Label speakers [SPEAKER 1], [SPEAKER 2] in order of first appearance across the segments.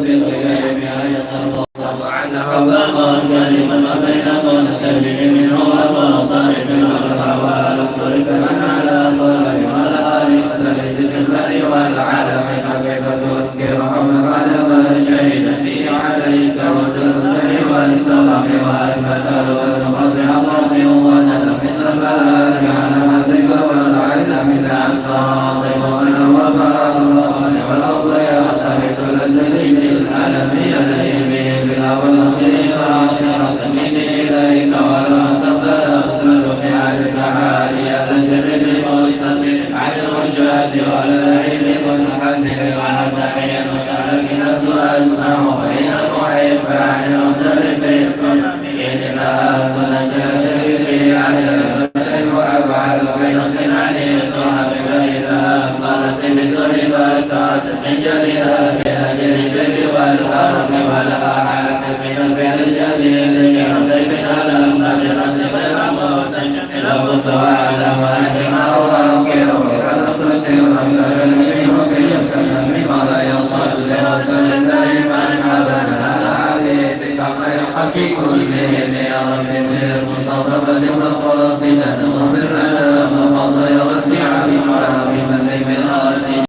[SPEAKER 1] في الغياب أن يصرف عنه باقا كلما ما بين منسلم منه وطارب والهوى لم ترك من على الضلال والآل تلد بالبر والعالم فكيف تنكر حمر على ما شهد به عليك وتردني والسلام وأثبت والخط أمرضي ونلمس الباري على حدك والعلم من أمساط وأنا وبرا الرحمن والأرض يعترض للجليل العالم يليم بلا والخير عاثرة مني إليك ولا ستقتل بحالك عالية لسر بمستقيم عن الرشاد والعلم والحسن والعدعي المسالك نفس أسمع وإن المحب عن الرسل في السنة إنما أنزل سيسر في عدل المسلم وأفعل بنفس عن الطعام فإذا قالت بسربات من جلها بأجل سر والأرض ولا عاد من الفعل الجليل يرضيك ألم قد نفسك الموت لو كنت أعلم أني ما أوكر وكذبت سرا منه بالكلام ولا يصل سرا دائما أبدا على حبيبك خير حق كلهم يا رب بالمصطفى لمقاصد اغفر لنا ما مضى وسع بحرام من بمراتي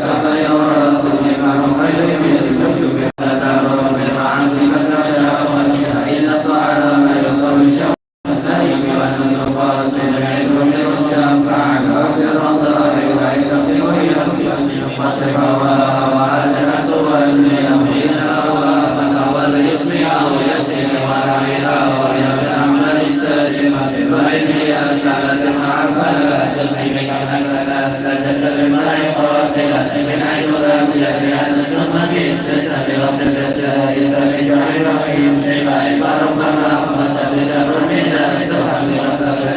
[SPEAKER 1] كما يراد بمع خير بالكتب فترى بالمعاصي مساشا إلى طعام يطر الشوق النائم والنسقات العلم للشفاعة بالرضاء والعتق ويبكي واصرف وأدنى تولي أمرنا ومن يسمع ويسمع ولا إله ويا من الساجم في البحر أسأل المع فلا تسمك حسنا لا تتبع قاتلا من حيث لم يدري أن سمك تسأل غسل جائز بجعل رحيم شبع ربنا مسأل سر منا تفهم غسل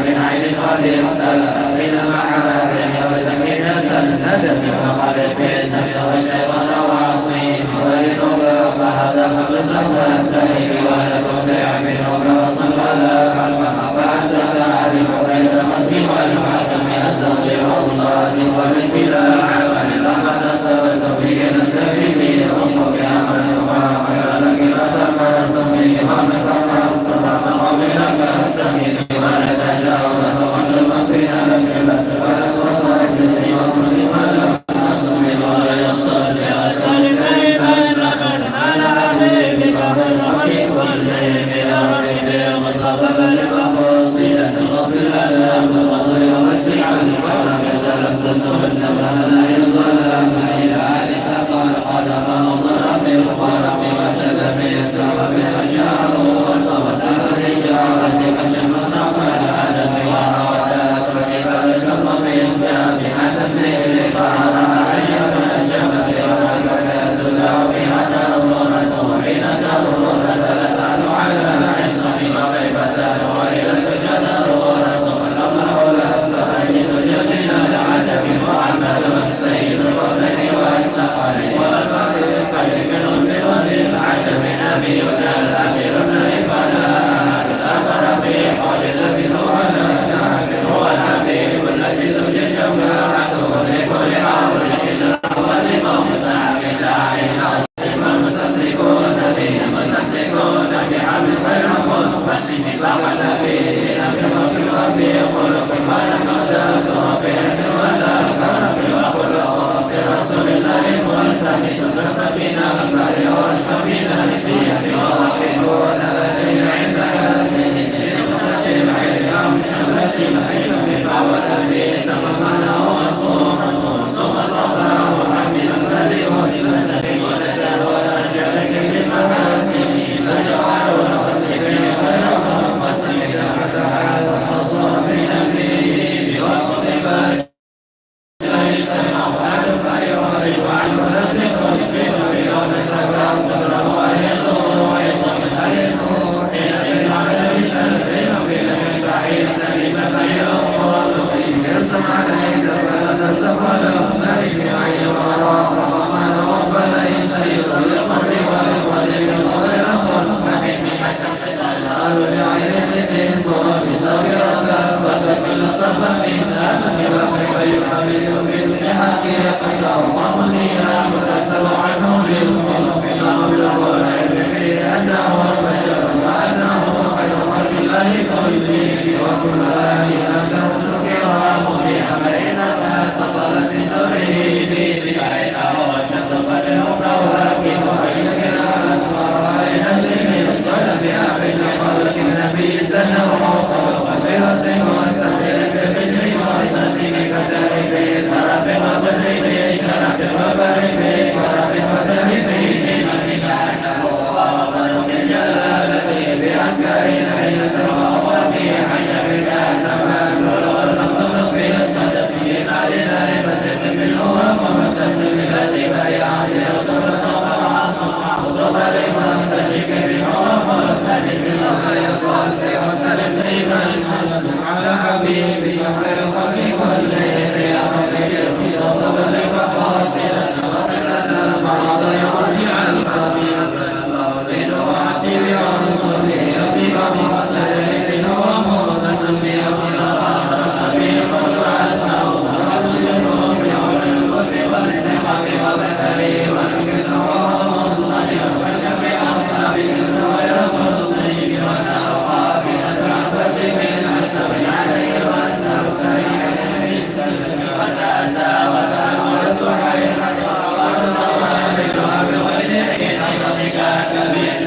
[SPEAKER 1] من عين قليل تلا من معارف وزمينة الندم وخلف النفس والشيطان وعصيه ولنور فهذا قبل سوى التهيب ولا تطيع منه غصبا ولا حلما فأنت تعرف غير الحسن والعدم أستغفر الله ومن بلا عمل لقد سوى سبيل سبيلي رب بأمر وخير لك ما تمرت به وما استقرت فمقام لك أستغيث ولا تجاوز تقدم بنا لك ولا تصرف سوى صلي ولا تصلي ولا يصلي أسأل كيف على حبيبك والرحيم والليل يا رب بالمصطفى بالمقاصد اغفر لنا بالقضي وسع الكرم لم تسل سبها لا يظلم إلى ألف قال قدم وضرب بالقرب وشد بالزرب أشعر وطوت الرجارة والشمس نفى العدم وروات الجبال سم في الباب عن نفسه فأرى أيام الشمس والبكاء تدع بها ضرورة وحين ضرورة تلتعن على عصم وغيبة وإلى الدنيا ضرورة والأمر لم تريد اليمين العدم وعمل سيد القرن والسقر والفريقين من وللعدم نبينا الأمير فلا الأمر في قول الأمير ولا نعمر والأمير الذي ذو شفاعته لكل أمر إلا هو لموضع بداعي المستمسكون به المستمسكون بعمل خير والسن فقد به لم يفكر في خلق ولا مدد وفي علم ولا كرم وخلق برسول الله ملتمس النفس من البر ورشف من الدين وواقفون لديه عند هذه بنقطة العلم شملة العلم والذي تمامنا وصوم ثم صفى وحمل الذي هو لنفسه ونزل ونجلك بمحاسن نجعل وسيبين غيرهم وسيبين زعمة هذا التصور في نبيه وقضبات ليس موعد فيعرض عنه لم يكن منه يوم سبب قدره ويقول ويضم فيذكر حين بالعمل سلم في لم يتعين بمتعين قول يرسم عليه فلا ترتقل فيها متسل عنه بالقلوب ومبلغ العلم بأنه بشر وأنه خير خلق الله كلهم وكل ذلك له شكرا مبيعا فإنما اتصلت بالتوحيد فإنه شخص فالمتوكل وهي خلال الأنوار نفسه الظلم بأمر خلق النبي زنه خلقا بحسن واستقبل بالبشر والنسيم كترب طرب وبدر شرف وبرب ورب وترب لمن كانه وخلق جلالته بعسكر عينة وهو في عشب كانما نور والمقدور في صدق بمال نائبة منه ومتصل ذلك يعمل ضرب منتشك منه ومرتب منه يصلي وسلم دائما على حبيبك خير الخلق كلهم يا رب بالمصطفى بلغ قاصدا وكلنا بعض وسع القلب بين وعدي بعنصره يطيب بقدره منه ومهمة بأمر الله سبيل وسعته ورد الجنوب ومن وسوى النعم وبكري ونكس ومنصنف وسبع أصحابك سوير مرضي ونار قابلة عبس من السبع عليه والنار سريع من سلم وساسا وتأمرت حيرا وأرضها بالغير حين ضمك كبير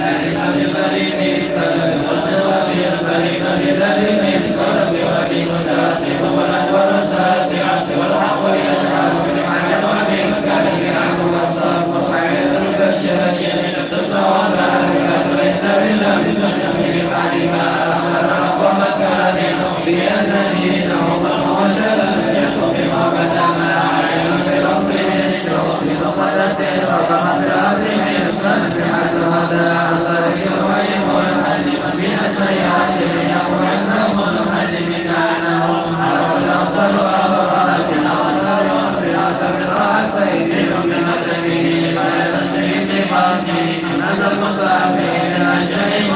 [SPEAKER 1] بالبريد الكلب والنواب البريد بذلك الضرب وبين كاتب والأكبر الساسع والحق يجعل بالحجم وبالكلب عنه والصف عين البشر تصنع ذلك تريد لم تشمل بعد ما أمر رب مكانه بأنني نعم وزلا يكون بما قدم عين في رب الشرف بقدة رقم الأرض من سنة حتى هذا الطريق الوحيد والحزم من السيئات ليكون حسن الحزم كانهم على الأفضل وأبرمة أفضل بعزم الرأسين من مدنه غير شيء باقي من المسافرين شيء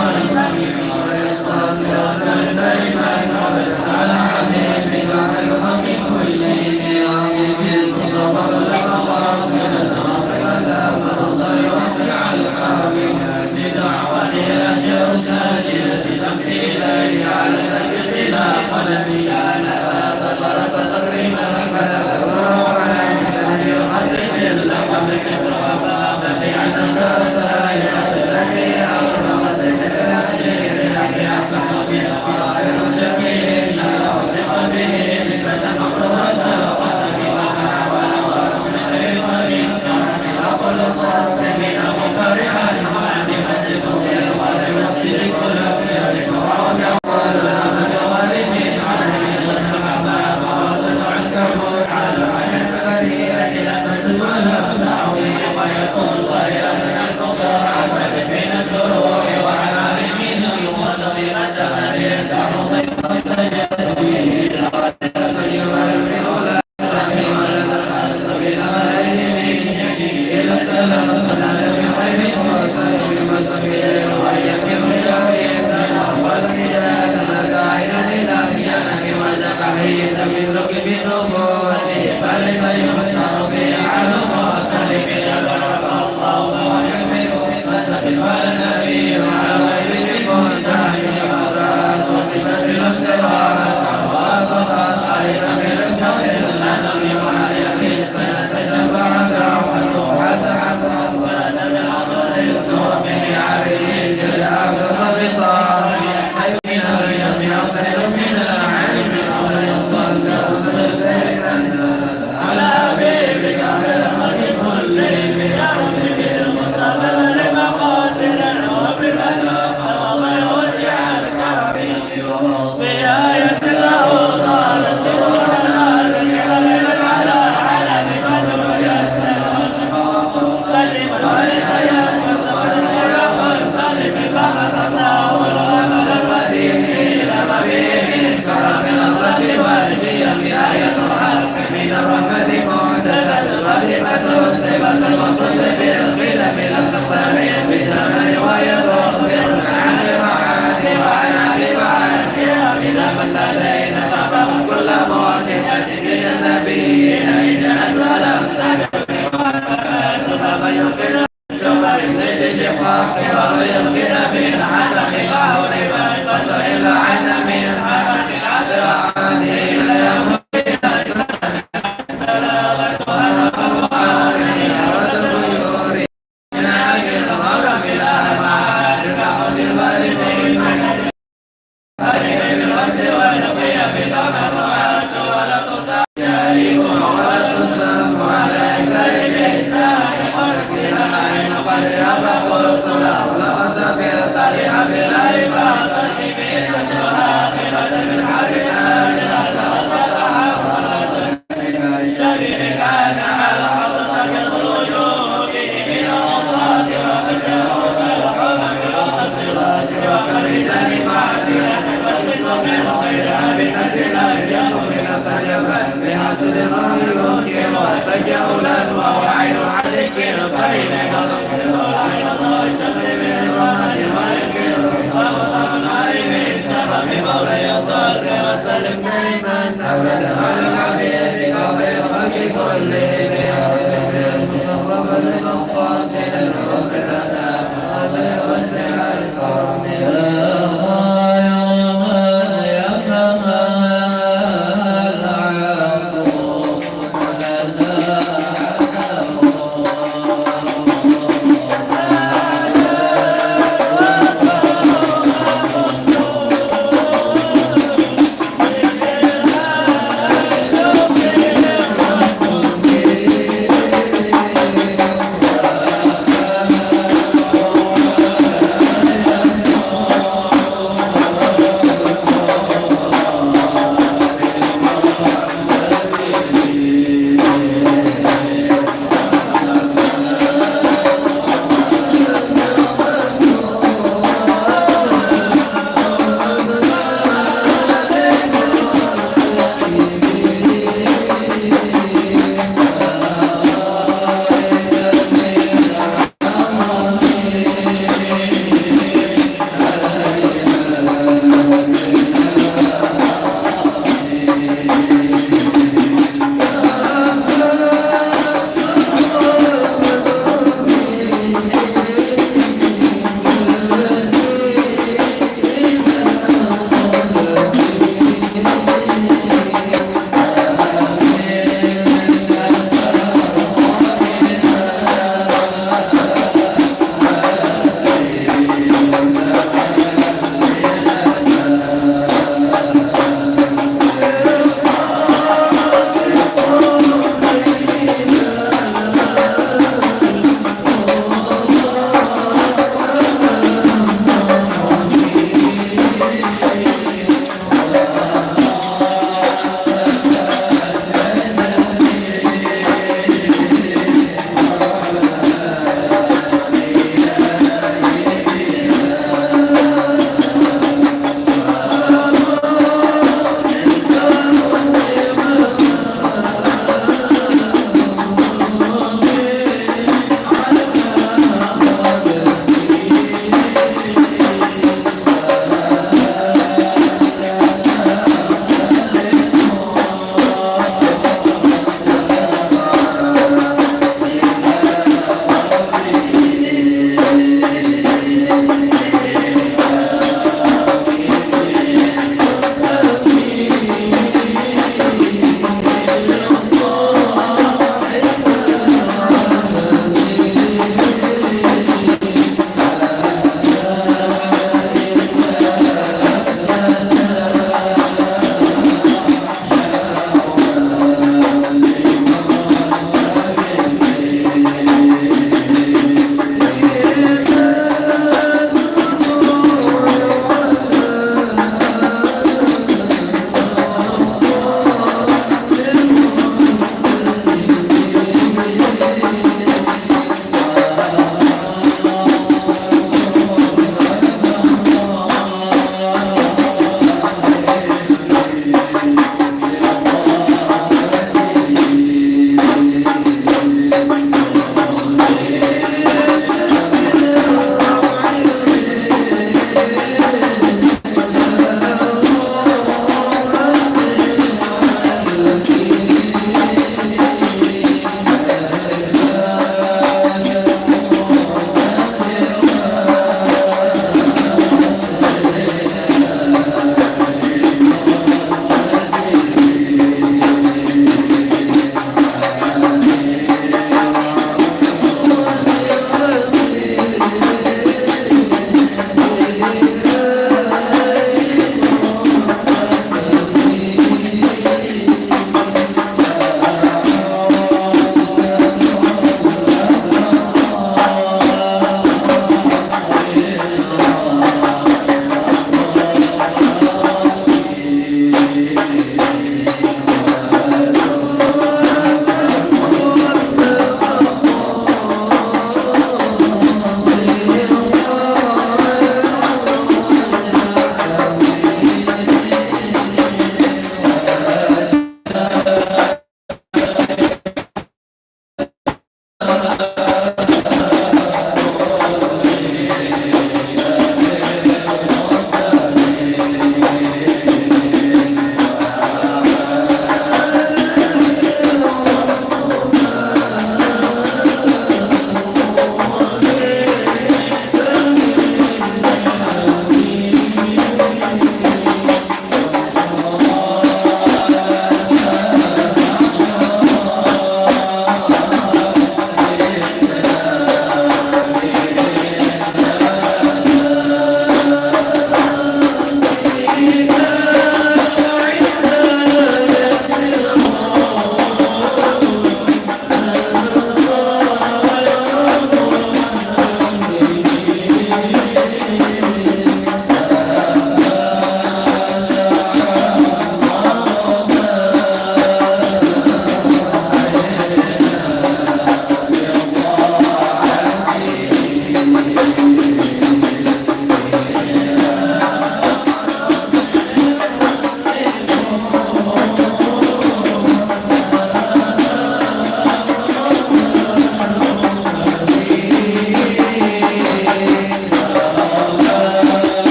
[SPEAKER 1] ويصلي وسلم دائما أبدا على حبيبك خير الخلق كلهم يا حبيبي المصطفى لك الله الله وسع الحرم بدعوة الأشجار ساجدة تمشي إليه على سجد إلى قلبي أنا سطرت تقريبا فلا وروعا الذي يقدم اللقب كسرابة أن سائرة التي أرمت الأجير أحسن في القرآن الشكيل له بقلبه نسبة مقرورة القسم وحاول من غير طريق أقول طرف من مفرحا عن مسجد في الغرب والسلك كله وهم يقول الأمل والدين عن الإذن الحمام وظل عنكبوت على عين القرية لم تنسب له دعوي ويقول غيرا القضاء من الدروع وعن عالمين يغض بمسامر الدعوة واستجد به دعوة البر من أولاد ولد الحسن بالأمر إلى السلام قنال بالخير وصلح بالمتقين وإياك وياوين والرجال لك عينا لله وذاك حين من لك بالنبوة فليس يختار بعلم وطلب البركة الله ويحمل بقسم والنبي وعلى غير بمنتهى من المرات وصفة الابتراء وقضت علينا من الكون لنا وعلى السنة شفاعة وحتى الحق وليمكن من عدم العون وتعل عن من حرم العدل عادي لا يمر بحسن ما يمكن وتجاهلا وهو عين الحدك فإن غضب شفيع الرحمة ويمكن ومطعم عليم سبب مولاي صل وسلم دائما أبدا على العبيد وغير باقي كل برب المتقبل المقاصد رب الأداء هذا وسع الكرم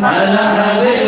[SPEAKER 1] على حبيب